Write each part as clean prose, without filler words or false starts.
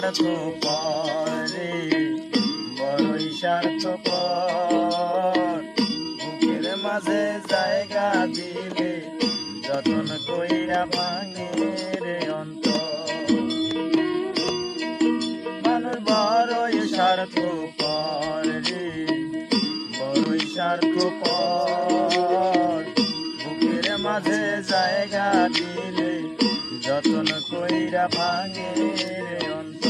স্বার্থপর রে, বড়ই স্বার্থপর। বুকের মাঝে জায়গা দিলে যতন কইরা ভাঙে রে অন্তর। মানুষ বড়ই স্বার্থপর রে, বড়ই স্বার্থপর। বুকের মাঝে জায়গা দিলে যতন কইরা ভাঙে রে অন্তর।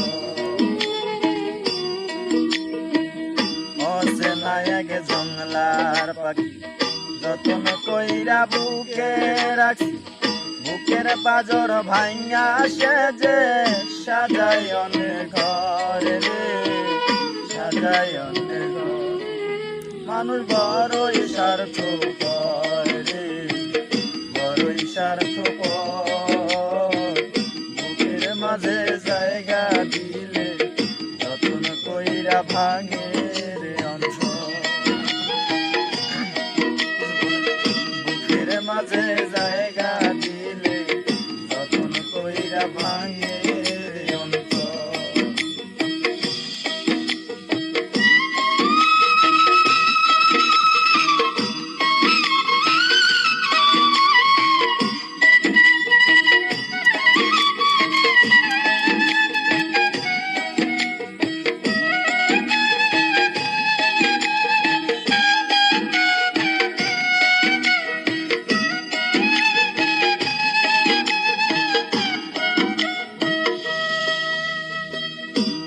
অচেনা এক জংলার পাখি যতন কইরা বুকে রাখি, বুকের বাজর ভাঙা সে যে সাজায় অনেক ঘর রে, সাজায় অনেক ঘর। মানুষ বড়ই স্বার্থপর রে, বড়ই স্বার্থপর। বুকের মাঝে জায়গা দিলে যতন কইরা ভাঙে রে অন্তর। বুকের মাঝে জায়গা দিলে যতন কইরা ভাঙে রে অন্তর।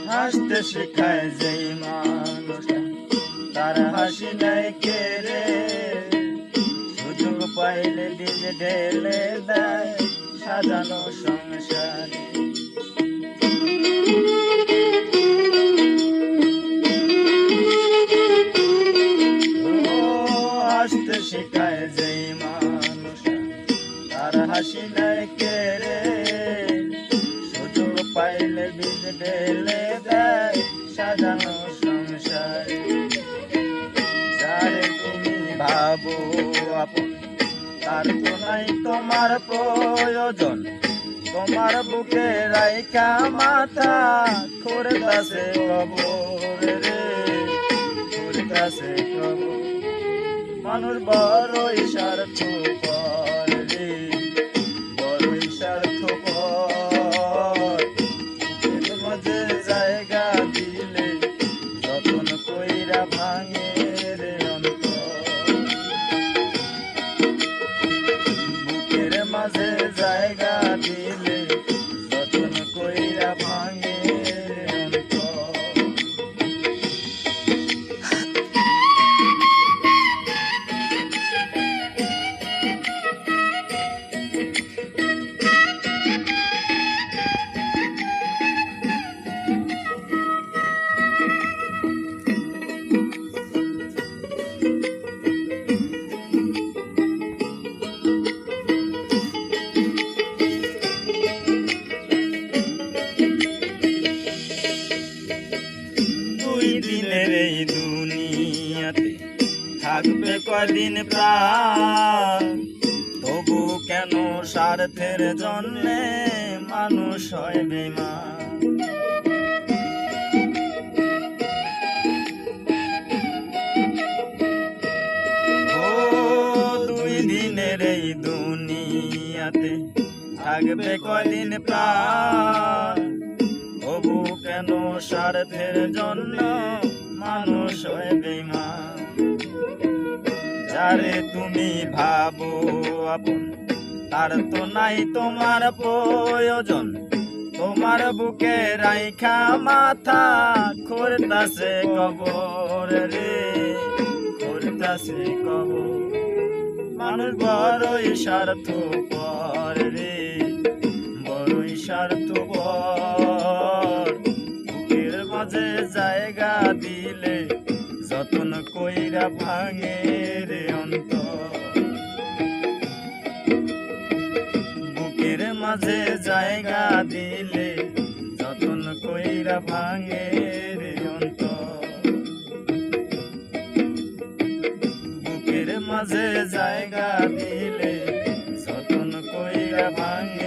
হাসতে শেখায় যেই মানুষটা তার হাসি নাই কেড়ে, সুযোগ পাইলে বীজ ঢেলে দেয় সাজানো সংসারে। ও হাসতে শেখায় যেই মানুষটা তার হাসি নাই কেড়ে, সুযোগ পাইলে বীজ ঢেলে দেয় সাজানো সংসারে। যারে তুমি ভাবো আপন তার তো নাই তোমার প্রয়োজন, তোমার বুকে রাইখা মাথা খুঁড়তাছে কবর রে, খুঁড়তাছে কবর। মানুষ বড়ই স্বার্থপর রে, বড়ই স্বার্থপর। বুকের মাঝে জায়গা দিলে যতন কইরা ভাঙে রে অন্তর। বুকের মাঝে জায়গা দিলে যতন কইরা ভাঙে রে অন্তর। দুই দিনের এই দুনিয়াতে থাকবে কদিন প্রাণ, তবু কেন স্বার্থের জন্যে মানুষ হয় বেঈমান। ও দুই দিনের এই দুনিয়াতে থাকবে কদিন প্রাণ, তবু কেন স্বার্থের জন্য মানুষ হয় বেঈমান। যারে তুমি ভাবো আপন তার তো নাই তোমার প্রয়োজন, তোমার বুকে রাইখা মাথা খুঁড়তাছে কবর রে, খুঁড়তাছে কবর। মানুষ বড়ই স্বার্থপর রে, বড়ই স্বার্থপর। বুকের মাঝে জায়গা দিলে যতন কইরা ভাঙে রে অন্তর। বুকের মাঝে জায়গা দিলে যতন কইরা ভাঙে রে অন্তর। বুকের মাঝে জায়গা দিলে যতন কইরা ভাঙে